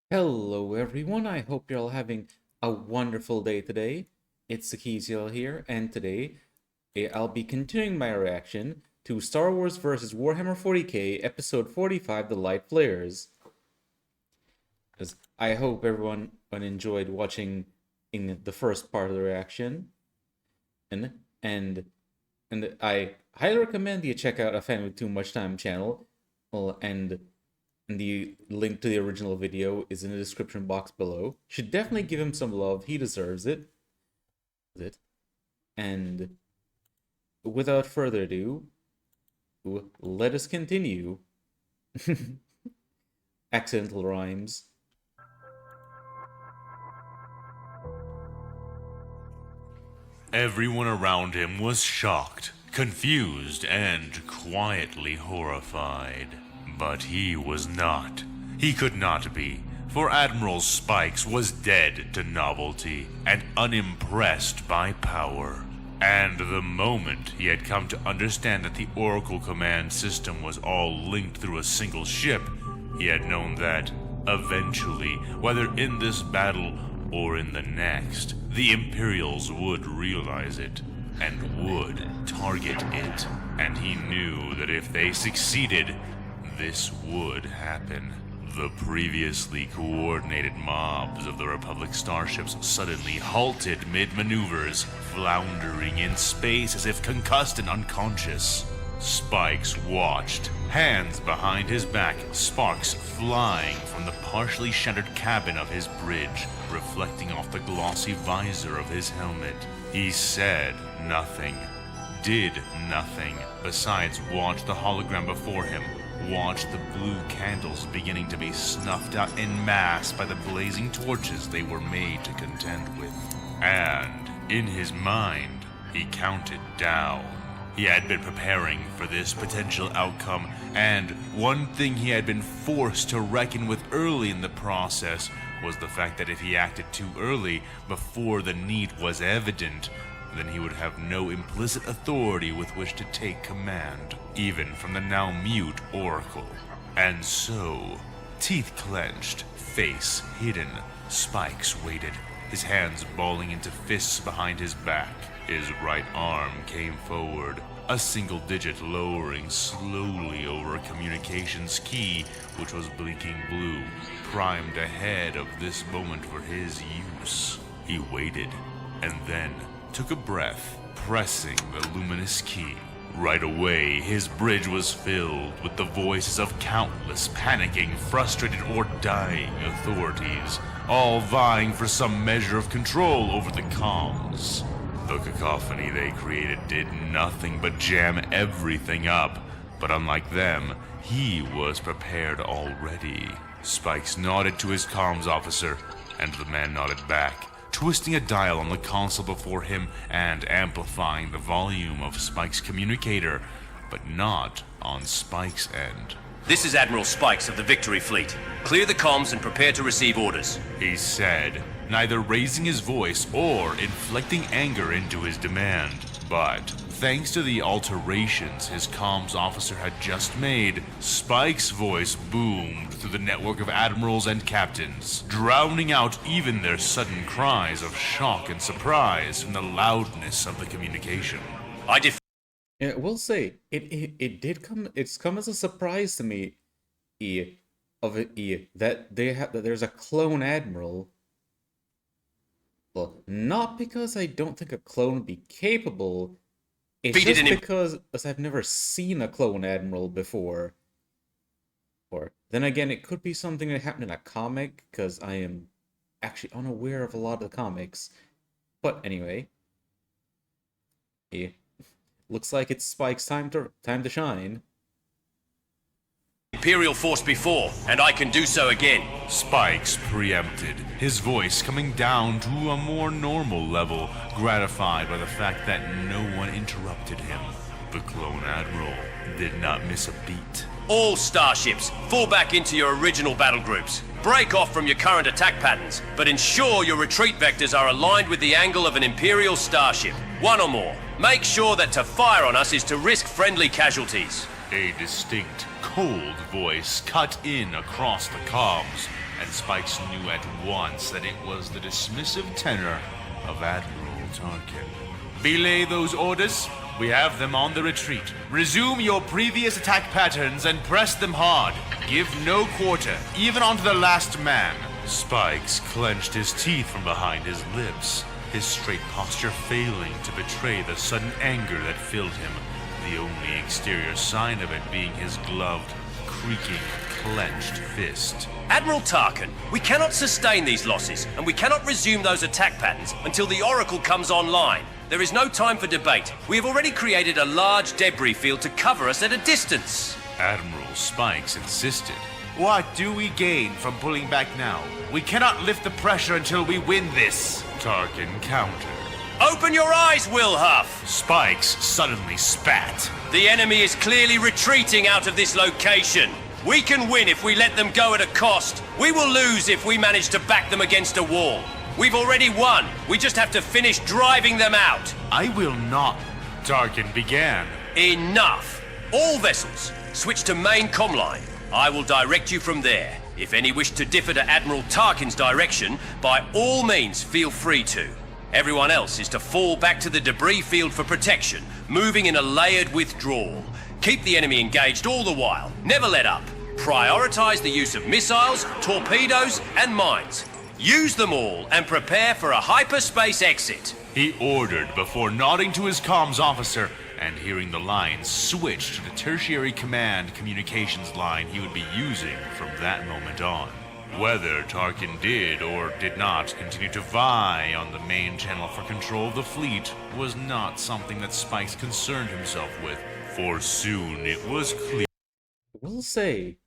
Hello everyone, I hope you're all having a wonderful day today. It's Sakiziel here, and today I'll be continuing my reaction to Star Wars vs. Warhammer 40k Episode 45, The Light Flares. Because I hope everyone enjoyed watching in the first part of the reaction. And I highly recommend you check out A Fan with Too Much Time channel. And the link to the original video is in the description box below. Should definitely give him some love. He deserves it. And without further ado, let us continue. Accidental rhymes. Everyone around him was shocked, confused, and quietly horrified. But he was not. He could not be, for Admiral Spikes was dead to novelty and unimpressed by power. And the moment he had come to understand that the Oracle command system was all linked through a single ship, he had known that, eventually, whether in this battle or in the next, the Imperials would realize it, and would target it. And he knew that if they succeeded, this would happen. The previously coordinated mobs of the Republic starships suddenly halted mid-maneuvers, floundering in space as if concussed and unconscious. Spikes watched, hands behind his back, sparks flying from the partially shattered cabin of his bridge, reflecting off the glossy visor of his helmet. He said nothing, did nothing, besides watch the hologram before him, watch the blue candles beginning to be snuffed out en masse by the blazing torches they were made to contend with. And, in his mind, he counted down. He had been preparing for this potential outcome, and one thing he had been forced to reckon with early in the process was the fact that if he acted too early, before the need was evident, then he would have no implicit authority with which to take command, even from the now mute Oracle. And so, teeth clenched, face hidden, Spikes waited, his hands balling into fists behind his back. His right arm came forward, a single digit lowering slowly over a communications key which was blinking blue, primed ahead of this moment for his use. He waited, and then took a breath, pressing the luminous key. Right away, his bridge was filled with the voices of countless panicking, frustrated, or dying authorities, all vying for some measure of control over the comms. The cacophony they created did nothing but jam everything up, but unlike them, he was prepared already. Spikes nodded to his comms officer, and the man nodded back, twisting a dial on the console before him and amplifying the volume of Spike's communicator, but not on Spike's end. This is Admiral Spikes of the Victory Fleet. Clear the comms and prepare to receive orders, He said, neither raising his voice or inflicting anger into his demand. But, thanks to the alterations his comms officer had just made, Spike's voice boomed through the network of admirals and captains, drowning out even their sudden cries of shock and surprise from the loudness of the communication. Yeah, we'll say it's come as a surprise to me, that there's a clone admiral. Well, not because I don't think a clone would be capable. It's just because I've never seen a clone admiral before. Or then again, it could be something that happened in a comic, because I am actually unaware of a lot of the comics. But anyway, looks like it's Spike's time to shine. Imperial force before, and I can do so again. Spikes preempted, his voice coming down to a more normal level, gratified by the fact that no one interrupted him. The clone admiral did not miss a beat. All starships, fall back into your original battle groups. Break off from your current attack patterns, but ensure your retreat vectors are aligned with the angle of an Imperial starship, one or more. Make sure that to fire on us is to risk friendly casualties. A distinct, cold voice cut in across the comms, and Spikes knew at once that it was the dismissive tenor of Admiral Tarkin. Belay those orders. We have them on the retreat. Resume your previous attack patterns and press them hard. Give no quarter, even onto the last man. Spikes clenched his teeth from behind his lips, his straight posture failing to betray the sudden anger that filled him, the only exterior sign of it being his gloved, creaking, clenched fist. Admiral Tarkin, we cannot sustain these losses, and we cannot resume those attack patterns until the Oracle comes online. There is no time for debate. We have already created a large debris field to cover us at a distance. Admiral Spikes insisted. What do we gain from pulling back now? We cannot lift the pressure until we win this. Tarkin countered. Open your eyes, Will Huff! Spikes suddenly spat. The enemy is clearly retreating out of this location. We can win if we let them go at a cost. We will lose if we manage to back them against a wall. We've already won. We just have to finish driving them out. I will not. Tarkin began. Enough. All vessels, switch to main comm line. I will direct you from there. If any wish to differ to Admiral Tarkin's direction, by all means feel free to. Everyone else is to fall back to the debris field for protection, moving in a layered withdrawal. Keep the enemy engaged all the while. Never let up. Prioritize the use of missiles, torpedoes, and mines. Use them all and prepare for a hyperspace exit. He ordered before nodding to his comms officer and hearing the line switch to the tertiary command communications line he would be using from that moment on. Whether Tarkin did or did not continue to vie on the main channel for control of the fleet was not something that Spikes concerned himself with, for soon it was clear. We'll say,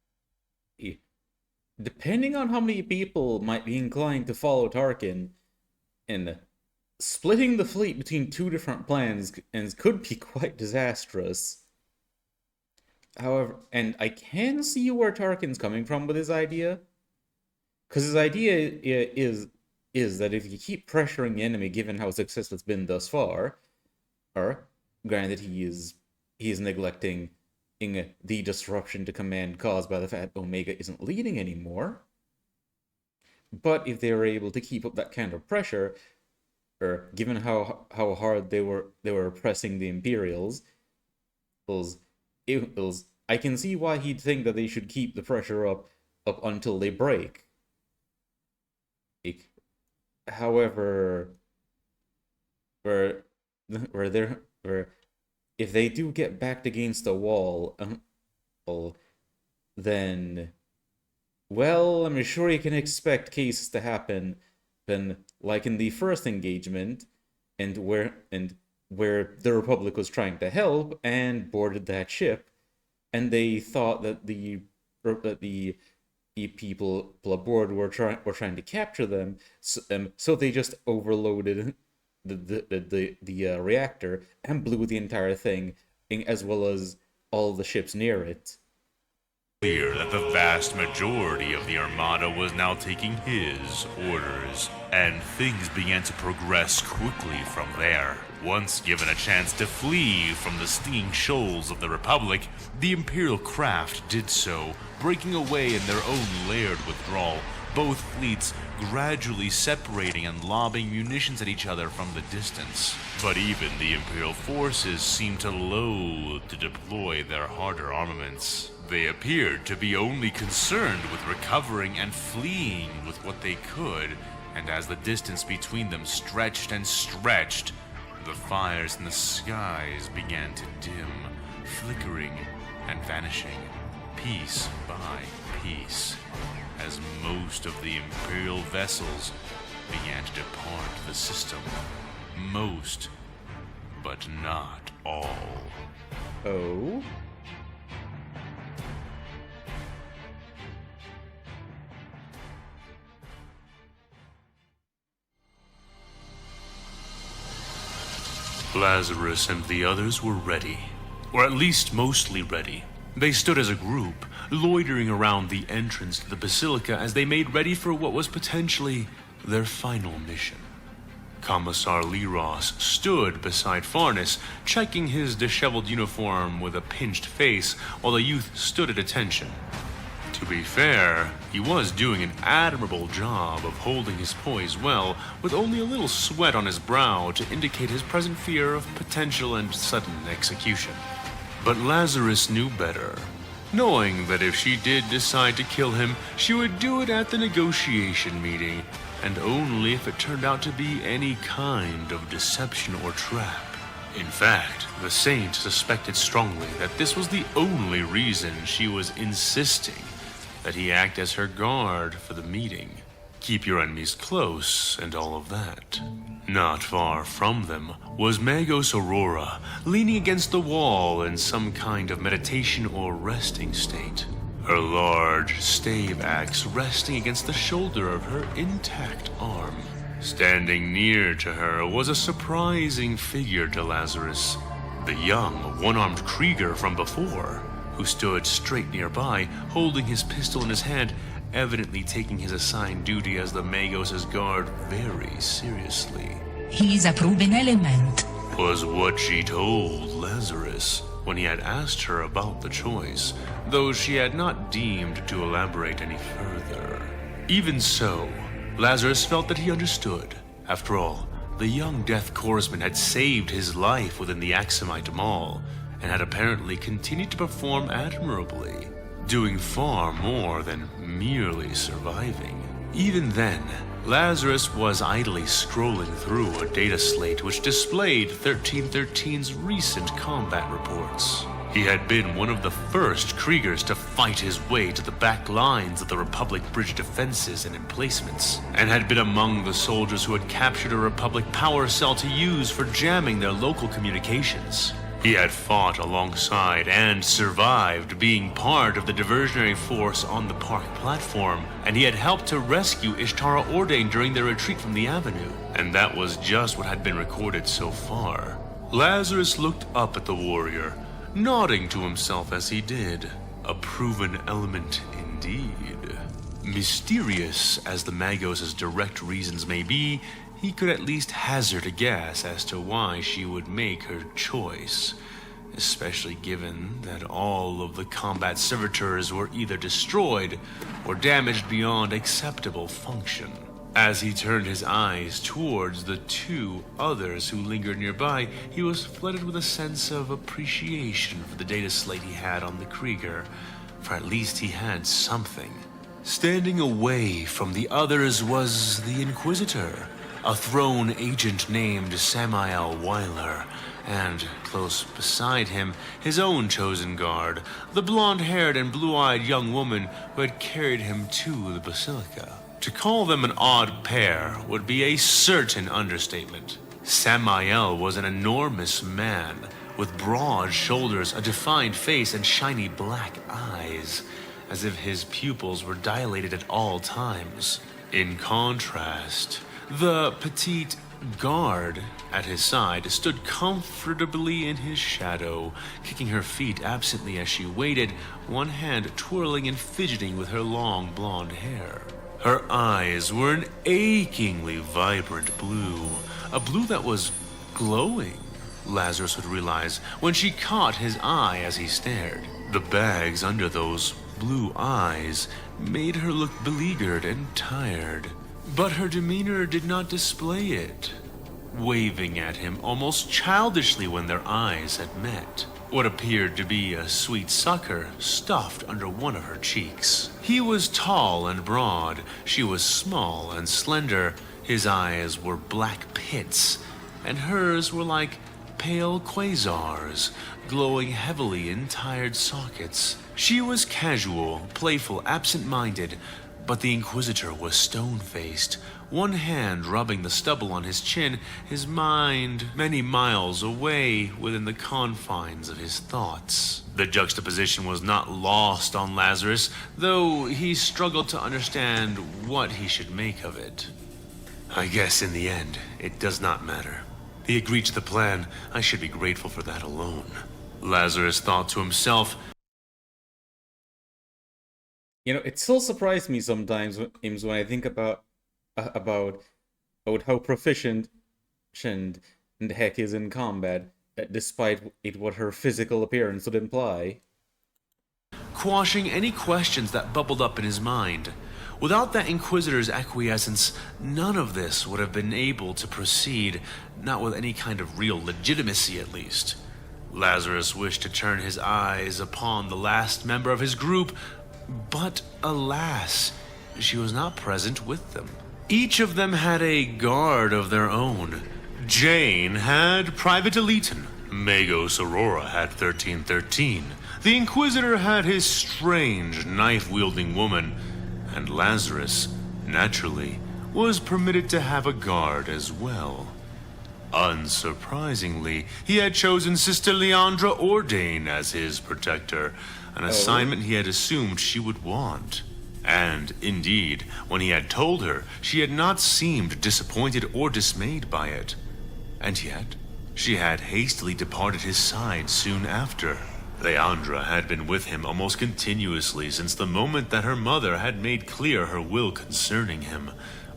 depending on how many people might be inclined to follow Tarkin, and splitting the fleet between two different plans could be quite disastrous. However, and I can see where Tarkin's coming from with his idea, because his idea is that if you keep pressuring the enemy, given how successful it's been thus far, or granted he is neglecting the disruption to command caused by the fact Omega isn't leading anymore. But if they were able to keep up that kind of pressure, or given how hard they were pressing the Imperials, I can see why he'd think that they should keep the pressure up until they break. However, if they do get backed against a wall, then, well, I'm sure you can expect cases to happen, then, like in the first engagement, and where the Republic was trying to help and boarded that ship, and they thought that the people aboard were trying to capture them, so they just overloaded the reactor and blew the entire thing, as well as all the ships near it. Clear that the vast majority of the Armada was now taking his orders, and things began to progress quickly from there. Once given a chance to flee from the stinging shoals of the Republic, the Imperial craft did so, breaking away in their own layered withdrawal, both fleets gradually separating and lobbing munitions at each other from the distance. But even the Imperial forces seemed to loathe to deploy their harder armaments. They appeared to be only concerned with recovering and fleeing with what they could, and as the distance between them stretched and stretched, the fires in the skies began to dim, flickering and vanishing, piece by piece, as most of the Imperial vessels began to depart the system. Most, but not all. Oh? Lazarus and the others were ready, or at least mostly ready. They stood as a group, loitering around the entrance to the Basilica as they made ready for what was potentially their final mission. Commissar Leros stood beside Farnes, checking his disheveled uniform with a pinched face, while the youth stood at attention. To be fair, he was doing an admirable job of holding his poise well, with only a little sweat on his brow to indicate his present fear of potential and sudden execution. But Lazarus knew better, knowing that if she did decide to kill him, she would do it at the negotiation meeting, and only if it turned out to be any kind of deception or trap. In fact, the Saint suspected strongly that this was the only reason she was insisting that he act as her guard for the meeting. Keep your enemies close and all of that. Not far from them was Magos Aurora, leaning against the wall in some kind of meditation or resting state. Her large stave axe resting against the shoulder of her intact arm. Standing near to her was a surprising figure to Lazarus, the young, one-armed Krieger from before, who stood straight nearby, holding his pistol in his hand, evidently taking his assigned duty as the Magos' guard very seriously. He's a proven element. Was what she told Lazarus when he had asked her about the choice, though she had not deemed to elaborate any further. Even so, Lazarus felt that he understood. After all, the young Death Corpsman had saved his life within the Axumite Mall, and had apparently continued to perform admirably, doing far more than merely surviving. Even then, Lazarus was idly scrolling through a data slate which displayed 1313's recent combat reports. He had been one of the first Kriegers to fight his way to the back lines of the Republic bridge defenses and emplacements, and had been among the soldiers who had captured a Republic power cell to use for jamming their local communications. He had fought alongside and survived being part of the diversionary force on the park platform, and he had helped to rescue Ishtara Ordain during their retreat from the Avenue, and that was just what had been recorded so far. Lazarus looked up at the warrior, nodding to himself as he did. A proven element indeed. Mysterious as the Magos' direct reasons may be, he could at least hazard a guess as to why she would make her choice, especially given that all of the combat servitors were either destroyed or damaged beyond acceptable function. As he turned his eyes towards the two others who lingered nearby, he was flooded with a sense of appreciation for the data slate he had on the Krieger, for at least he had something. Standing away from the others was the Inquisitor, a throne agent named Samael Weiler, and close beside him, his own chosen guard, the blonde-haired and blue-eyed young woman who had carried him to the Basilica. To call them an odd pair would be a certain understatement. Samael was an enormous man, with broad shoulders, a defined face, and shiny black eyes, as if his pupils were dilated at all times. In contrast, the petite guard at his side stood comfortably in his shadow, kicking her feet absently as she waited, one hand twirling and fidgeting with her long blonde hair. Her eyes were an achingly vibrant blue, a blue that was glowing, Lazarus would realize when she caught his eye as he stared. The bags under those blue eyes made her look beleaguered and tired, but her demeanor did not display it, waving at him almost childishly when their eyes had met. What appeared to be a sweet sucker stuffed under one of her cheeks. He was tall and broad, she was small and slender. His eyes were black pits, and hers were like pale quasars, glowing heavily in tired sockets. She was casual, playful, absent-minded, but the Inquisitor was stone-faced, one hand rubbing the stubble on his chin, his mind many miles away within the confines of his thoughts. The juxtaposition was not lost on Lazarus, though he struggled to understand what he should make of it. I guess in the end, it does not matter. He agreed to the plan. I should be grateful for that alone. Lazarus thought to himself. You know, it still surprised me sometimes, Ims, when I think about how proficient the Heck is in combat, despite what her physical appearance would imply. quashing any questions that bubbled up in his mind. Without that Inquisitor's acquiescence, none of this would have been able to proceed, not with any kind of real legitimacy at least. Lazarus wished to turn his eyes upon the last member of his group, but alas, she was not present with them. Each of them had a guard of their own. Jane had Private Eliton. Magos Aurora had 1313. The Inquisitor had his strange knife-wielding woman, and Lazarus, naturally, was permitted to have a guard as well. Unsurprisingly, he had chosen Sister Leandra Ordain as his protector, an assignment he had assumed she would want. And, indeed, when he had told her, she had not seemed disappointed or dismayed by it. And yet, she had hastily departed his side soon after. Leandra had been with him almost continuously since the moment that her mother had made clear her will concerning him,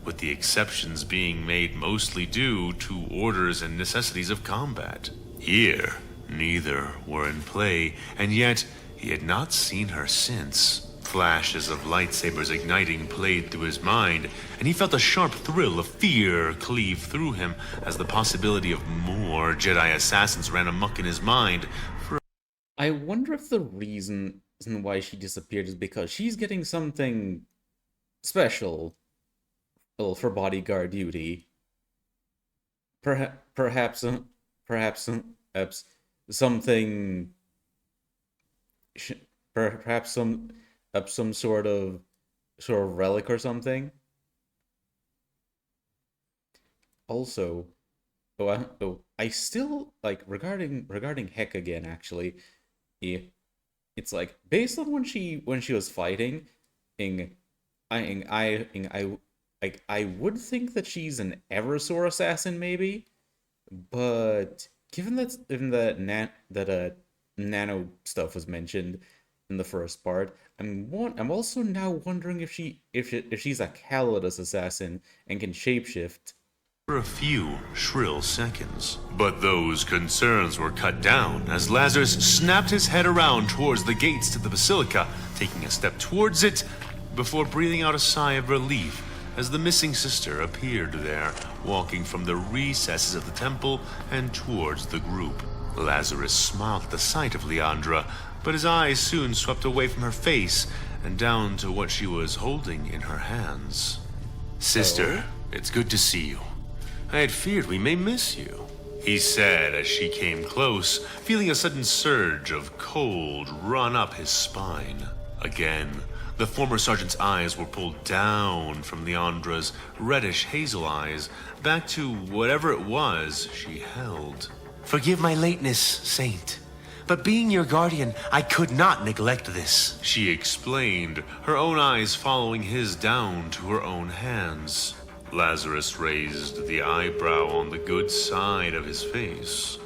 with the exceptions being made mostly due to orders and necessities of combat. Here, neither were in play, and yet he had not seen her since. Flashes of lightsabers igniting played through his mind, and he felt a sharp thrill of fear cleave through him as the possibility of more Jedi assassins ran amok in his mind. I wonder if the reason why she disappeared is because she's getting something special for bodyguard duty. Perhaps something. Perhaps some sort of relic or something. Also, I still like regarding Heck again. Actually, it's like based on when she was fighting, I would think that she's an Eversor assassin maybe, but given that nano stuff was mentioned in the first part, I'm also now wondering if she's a Calidus assassin and can shapeshift. For a few shrill seconds. But those concerns were cut down as Lazarus snapped his head around towards the gates to the basilica, taking a step towards it before breathing out a sigh of relief as the missing sister appeared there, walking from the recesses of the temple and towards the group. Lazarus smiled at the sight of Leandra, but his eyes soon swept away from her face and down to what she was holding in her hands. Sister, it's good to see you. I had feared we may miss you, he said as she came close, feeling a sudden surge of cold run up his spine. Again, the former sergeant's eyes were pulled down from Leandra's reddish hazel eyes back to whatever it was she held. Forgive my lateness, Saint, but being your guardian, I could not neglect this, she explained, her own eyes following his down to her own hands. Lazarus raised the eyebrow on the good side of his face.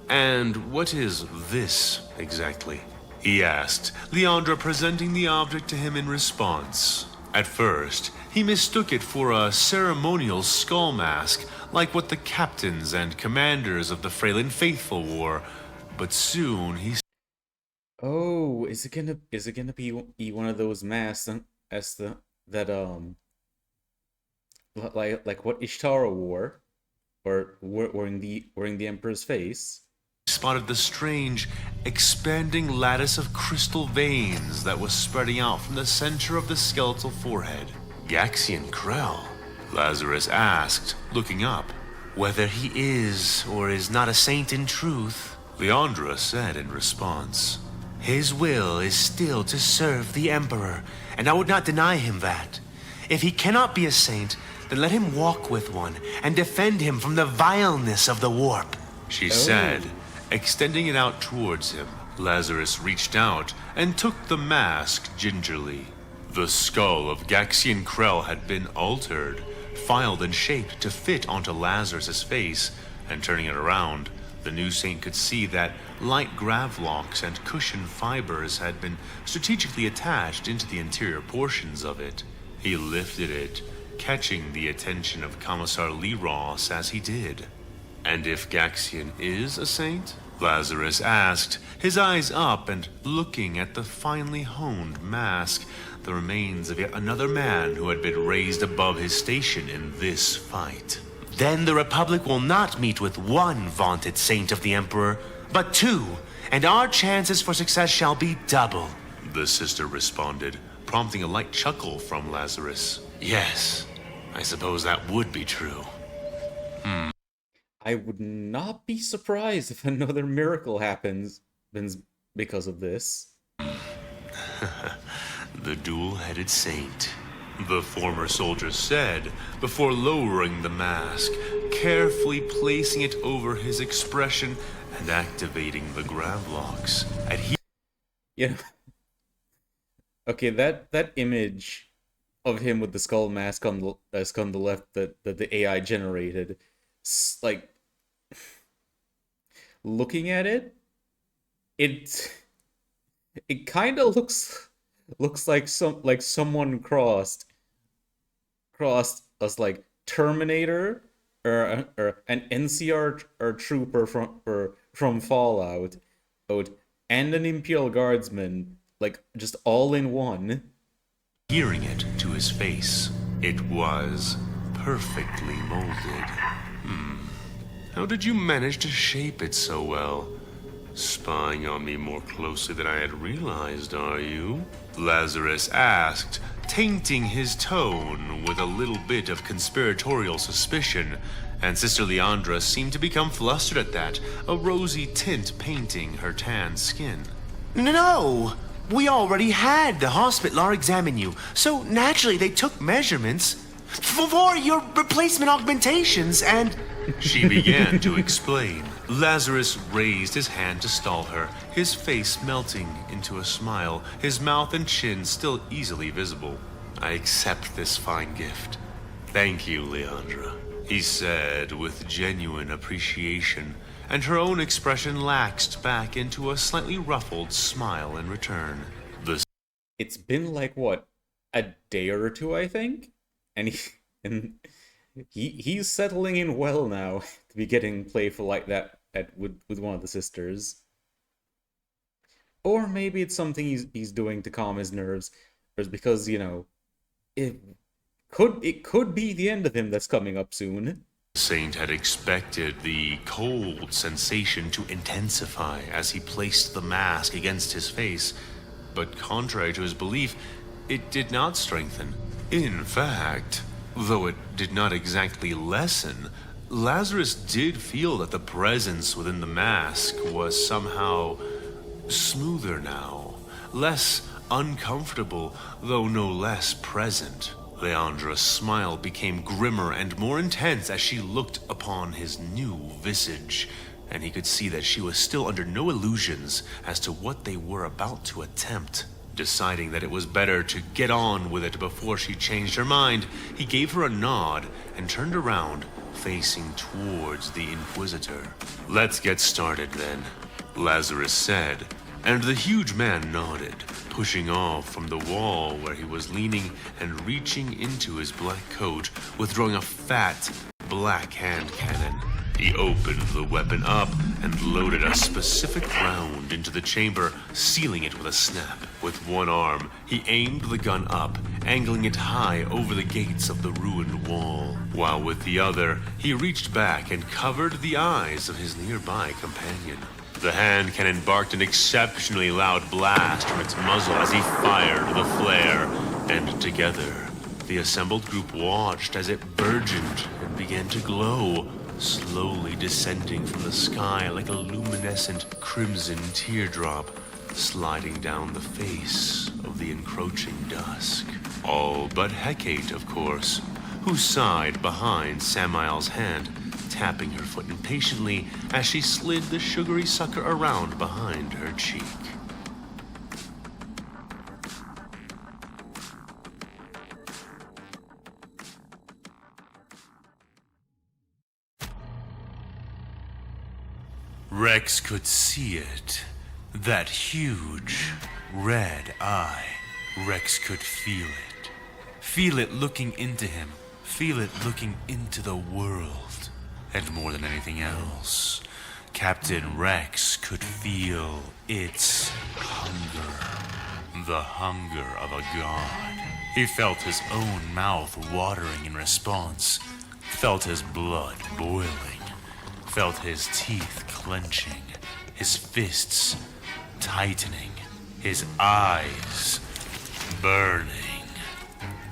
And what is this, exactly? He asked, Leandra presenting the object to him in response. At first, he mistook it for a ceremonial skull mask, like what the captains and commanders of the Freylin Faithful wore, but soon he... Oh, is it gonna be one of those masks like what Ishtara wore, or wearing the Emperor's face? Spotted the strange, expanding lattice of crystal veins that was spreading out from the center of the skeletal forehead. Gaxian Krell? Lazarus asked, looking up. Whether he is or is not a saint in truth, Leandra said in response. His will is still to serve the Emperor, and I would not deny him that. If he cannot be a saint, then let him walk with one and defend him from the vileness of the warp, she said, extending it out towards him. Lazarus reached out and took the mask gingerly. The skull of Gaxian Krell had been altered, filed and shaped to fit onto Lazarus's face, and turning it around, the new saint could see that light gravlocks and cushion fibers had been strategically attached into the interior portions of it. He lifted it, catching the attention of Commissar Leros as he did. And if Gaxian is a saint? Lazarus asked, his eyes up and looking at the finely honed mask, the remains of yet another man who had been raised above his station in this fight. Then the Republic will not meet with one vaunted saint of the Emperor, but two, and our chances for success shall be double. The sister responded, prompting a light chuckle from Lazarus. Yes, I suppose that would be true. I would not be surprised if another miracle happens because of this. The dual-headed saint, the former soldier said, before lowering the mask, carefully placing it over his expression and activating the grav locks. Yeah. Okay, that image of him with the skull mask on the left that the AI generated, like, looking at it, it kind of looks like someone crossed as like Terminator or an NCR or trooper from Fallout, and an Imperial Guardsman, like just all in one. Hearing it to his face, it was perfectly molded. How did you manage to shape it so well? Spying on me more closely than I had realized, are you? Lazarus asked, tainting his tone with a little bit of conspiratorial suspicion, and Sister Leandra seemed to become flustered at that, a rosy tint painting her tan skin. No! We already had the Hospitaller examine you, so naturally they took measurements for your replacement augmentations and... She began to explain. Lazarus raised his hand to stall her, his face melting into a smile, his mouth and chin still easily visible. I accept this fine gift. Thank you, Leandra, he said with genuine appreciation, and her own expression laxed back into a slightly ruffled smile in return. It's been like, what, a day or two, I think? And he's settling in well now to be getting playful like that with one of the sisters. Or maybe it's something he's doing to calm his nerves, or it's because, you know, it could be the end of him that's coming up soon. Saint had expected the cold sensation to intensify as he placed the mask against his face, but contrary to his belief, it did not strengthen. In fact, though it did not exactly lessen, Lazarus did feel that the presence within the mask was somehow smoother now, less uncomfortable, though no less present. Leandra's smile became grimmer and more intense as she looked upon his new visage, and he could see that she was still under no illusions as to what they were about to attempt. Deciding that it was better to get on with it before she changed her mind, he gave her a nod and turned around, facing towards the Inquisitor. Let's get started then, Lazarus said, and the huge man nodded, pushing off from the wall where he was leaning and reaching into his black coat, withdrawing a fat, black hand cannon. He opened the weapon up and loaded a specific round into the chamber, sealing it with a snap. With one arm, he aimed the gun up, angling it high over the gates of the ruined wall, while with the other, he reached back and covered the eyes of his nearby companion. The hand cannon barked an exceptionally loud blast from its muzzle as he fired the flare, and together, the assembled group watched as it burgeoned and began to glow, slowly descending from the sky like a luminescent crimson teardrop, sliding down the face of the encroaching dusk. All but Hecate, of course, who sighed behind Samael's hand, tapping her foot impatiently as she slid the sugary sucker around behind her cheek. Rex could see it. That huge, red eye. Rex could feel it. Feel it looking into him. Feel it looking into the world. And more than anything else, Captain Rex could feel its hunger. The hunger of a god. He felt his own mouth watering in response, felt his blood boiling, felt his teeth clenching, his fists tightening, his eyes burning.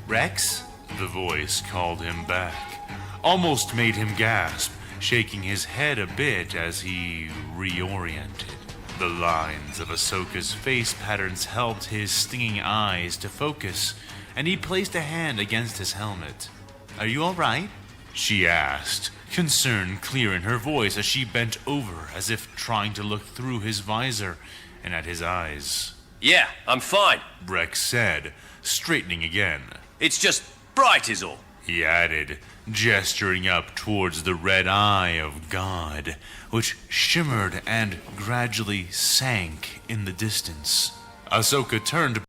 Rex? The voice called him back, almost made him gasp, shaking his head a bit as he reoriented. The lines of Ahsoka's face patterns helped his stinging eyes to focus, and he placed a hand against his helmet. Are you all right? She asked, concern clear in her voice as she bent over as if trying to look through his visor and at his eyes. Yeah, I'm fine. Rex said, straightening again. It's just bright is all. He added, gesturing up towards the red eye of God, which shimmered and gradually sank in the distance. Ahsoka turned.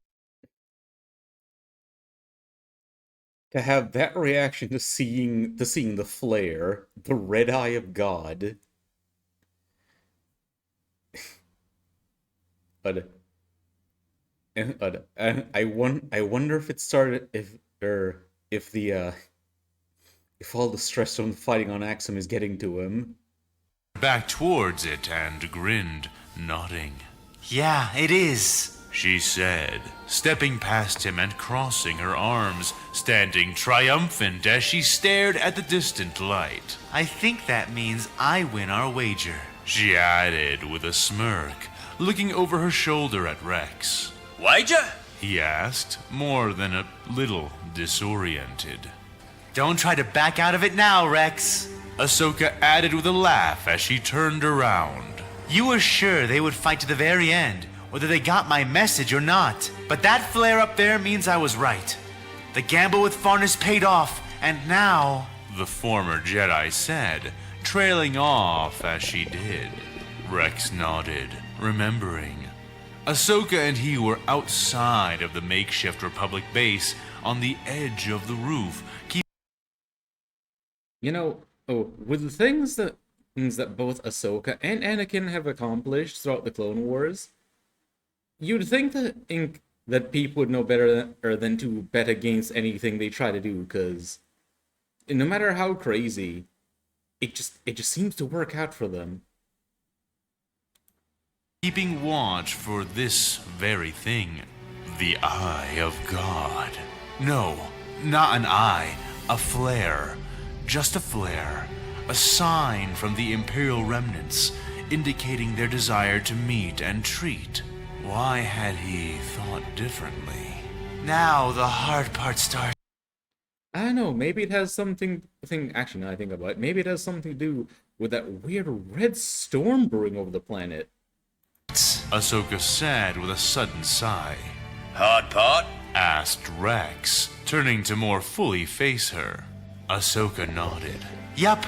To have that reaction to seeing the flare, the red eye of God. but I wonder if it started if all the stress from fighting on Axum is getting to him. Back towards it and grinned, nodding. Yeah, it is. She said, stepping past him and crossing her arms, standing triumphant as she stared at the distant light. I think that means I win our wager. She added with a smirk, looking over her shoulder at Rex. Wager? He asked, more than a little disoriented. Don't try to back out of it now, Rex. Ahsoka added with a laugh as she turned around. You were sure they would fight to the very end, whether they got my message or not. But that flare up there means I was right. The gamble with Farnus paid off, and now... The former Jedi said, trailing off as she did. Rex nodded, remembering. Ahsoka and he were outside of the makeshift Republic base on the edge of the roof. With the things that both Ahsoka and Anakin have accomplished throughout the Clone Wars, you'd think that people would know better than to bet against anything they try to do, because no matter how crazy, it just seems to work out for them. Keeping watch for this very thing, the Eye of God. No, not an eye, a flare. Just a flare. A sign from the Imperial remnants, indicating their desire to meet and treat. Why had he thought differently? Now the hard part starts. I don't know, maybe it has something... Actually, now I think about it, maybe it has something to do with that weird red storm brewing over the planet. Ahsoka said with a sudden sigh. Hard part? Asked Rex, turning to more fully face her. Ahsoka nodded. Yup.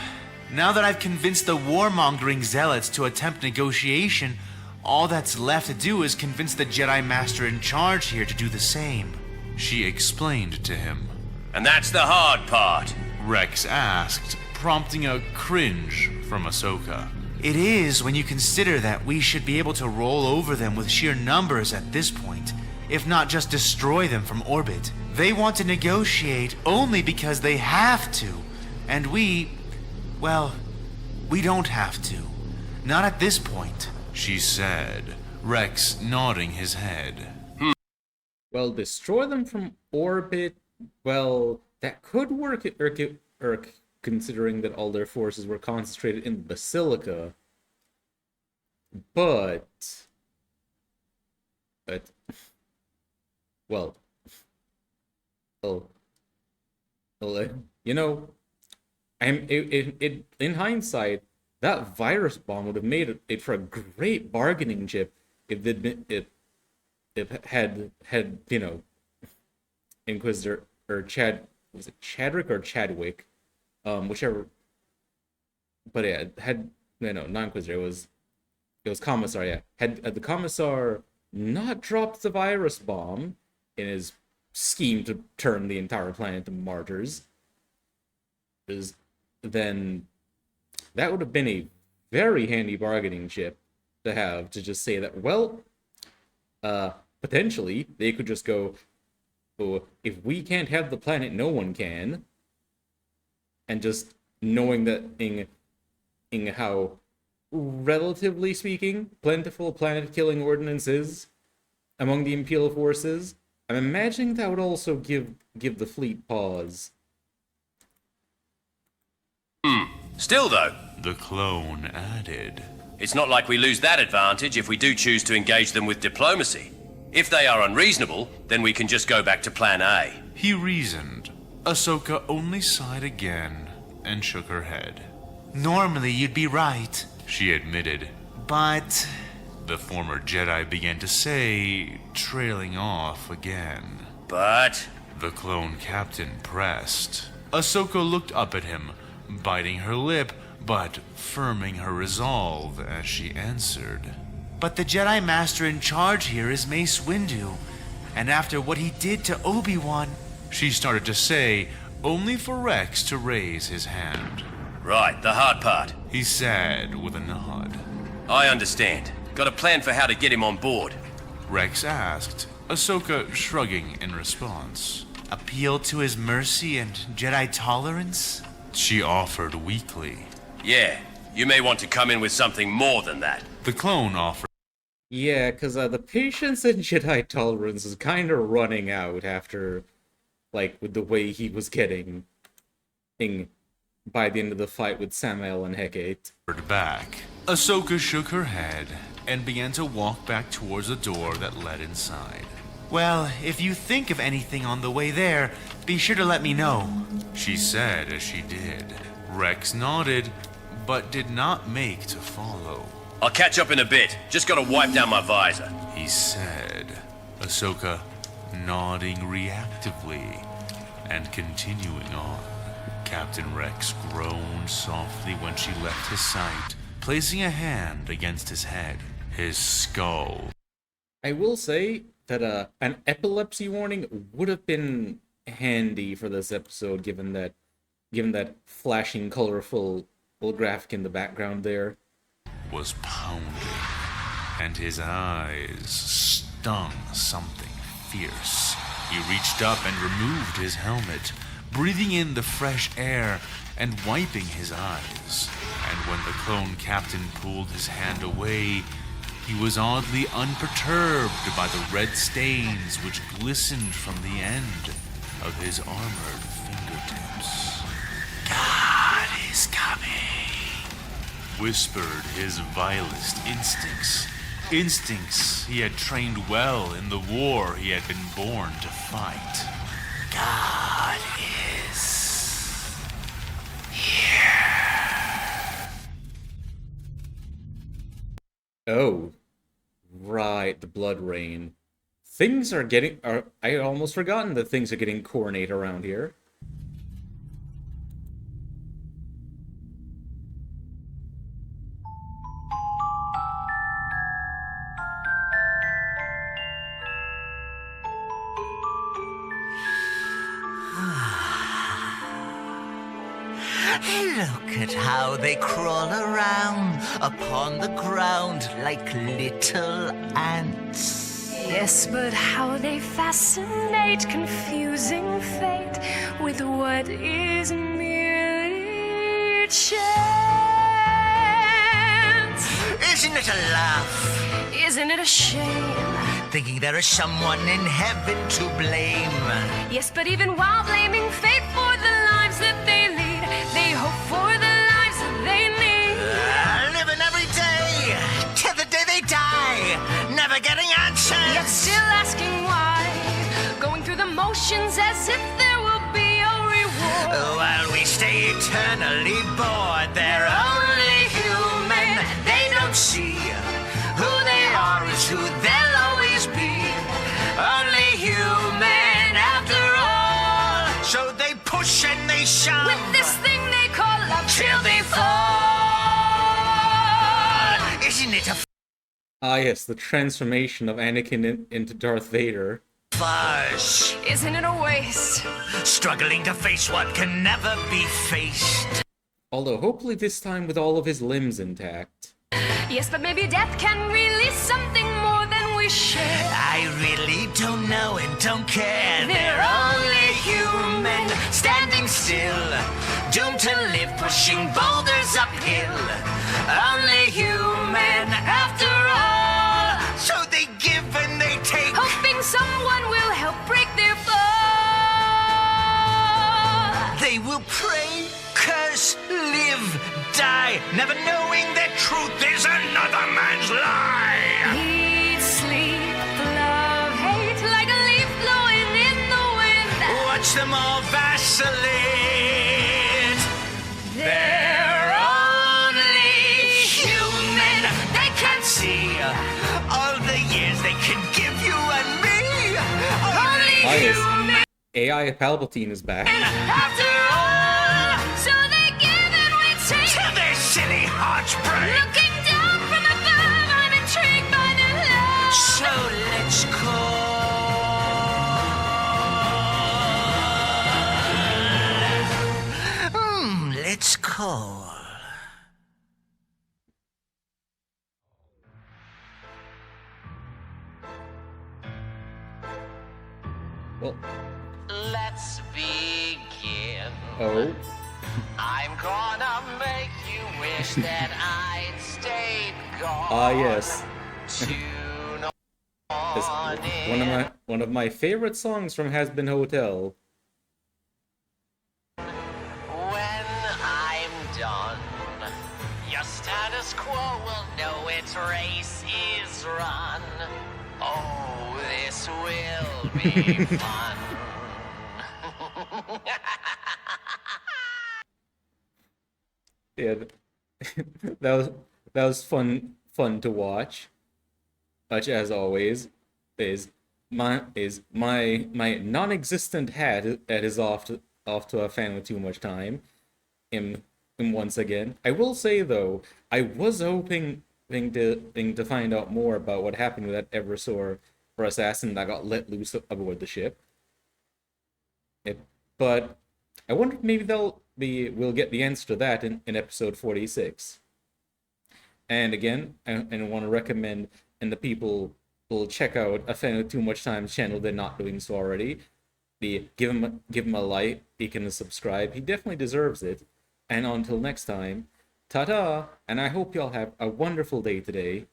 Now that I've convinced the warmongering zealots to attempt negotiation, all that's left to do is convince the Jedi Master in charge here to do the same. She explained to him. And that's the hard part. Rex asked, prompting a cringe from Ahsoka. It is when you consider that we should be able to roll over them with sheer numbers at this point, if not just destroy them from orbit. They want to negotiate only because they have to, and we don't have to. Not at this point, she said, Rex nodding his head. Well, destroy them from orbit, well, that could work, considering that all their forces were concentrated in the Basilica. But, in hindsight, that virus bomb would have made it for a great bargaining chip if it had Inquisitor or was it Chadwick or Chadwick, whichever. But yeah, not Inquisitor. It was Commissar. Yeah, had the Commissar not dropped the virus bomb in his scheme to turn the entire planet to martyrs, then that would have been a very handy bargaining chip to have, to just say that, well, potentially they could just go, oh, if we can't have the planet, no one can. And just knowing that in how, relatively speaking, plentiful planet-killing ordnance is among the Imperial forces, I'm imagining that would also give the fleet pause. Still, though, The clone added. it's not like we lose that advantage if we do choose to engage them with diplomacy. If they are unreasonable, then we can just go back to Plan A. He reasoned. Ahsoka only sighed again and shook her head. Normally, you'd be right. She admitted. But The former Jedi began to say, trailing off again. But The clone captain pressed. Ahsoka looked up at him, biting her lip, but firming her resolve as she answered. But the Jedi Master in charge here is Mace Windu. And after what he did to Obi-Wan... She started to say, only for Rex to raise his hand. right, the hard part. He said with a nod. I understand. Got a plan for how to get him on board. Rex asked, Ahsoka shrugging in response. appeal to his mercy and Jedi tolerance? She offered weakly. Yeah, you may want to come in with something more than that. The clone offered. Yeah, because the patience and Jedi tolerance is kind of running out after, like, with the way he was getting by the end of the fight with Samael and Hecate. Back. Ahsoka shook her head and began to walk back towards the door that led inside. Well, if you think of anything on the way there, be sure to let me know. She said as she did. Rex nodded, but did not make to follow. I'll catch up in a bit. Just gotta wipe down my visor. He said, Ahsoka nodding reactively and continuing on. Captain Rex groaned softly when she left his sight, placing a hand against his head, his skull. I will say that an epilepsy warning would have been handy for this episode, given that flashing, colorful graphic in the background there. Was pounding, and his eyes stung something fierce. He reached up and removed his helmet, breathing in the fresh air and wiping his eyes. And when the clone captain pulled his hand away, he was oddly unperturbed by the red stains which glistened from the end of his armored fingertips. God is coming. Whispered his vilest instincts. Instincts he had trained well in the war he had been born to fight. God is here. Oh, right, the blood rain. Things are getting... I had almost forgotten that things are getting coronate around here. Look at how they crawl around upon the ground like little ants. Yes, but how they fascinate, confusing fate with what is merely chance. Isn't it a laugh? Isn't it a shame? Thinking there is someone in heaven to blame. Yes, but even while blaming fate for the lives that they lead, they hope for the lives that they need. Living every day till the day they die, never getting answers. Yet still asking why, going through the motions as if there will be a reward. While we stay eternally bored, they're only human. They don't see who they are is who they'll always be. Only human after all. So they push and they shove With this thing they call love till they fall. Isn't it a Ah yes, the transformation of Anakin into Darth Vader. farce? Isn't it a waste? Struggling to face what can never be faced. Although hopefully this time with all of his limbs intact. Yes, but maybe death can release something more than we share. I really don't know and don't care. They're only human, standing still, doomed to live pushing boulders uphill. Only human after all. So they give and they take, Hoping someone will help break their fall. they will pray, curse, live, die, never knowing that truth is another man's lie. Eat, sleep, love, hate, like a leaf blowing in the wind. Watch them all vacillate. They're only human. They can't see all the years they can give you and me. Only Yes. human AI Palpatine is back. after all. So they give and we take. Till their silly hearts break. Looking down from above, I'm intrigued by their love. So let's call. Let's call. Well, Let's begin. oh. I'm gonna make you wish that I'd stayed gone. Ah, yes. Tune It's on one of my favorite songs from Has Been Hotel. when I'm done. Your status quo will know its race is run. Oh, this will be fun. Yeah, that was fun to watch. Much as always, is my non-existent hat that is off to a fan with too much time. Him once again. I will say though, I was hoping to find out more about what happened with that Eversor or assassin that got let loose aboard the ship. But I wonder if maybe we'll get the answer to that in episode 46. And again, I want to recommend, and the people will check out A Fan with Too Much Time's channel, they're not doing so already. Give him a like, he can subscribe, he definitely deserves it. And until next time, ta-ta, and I hope y'all have a wonderful day today.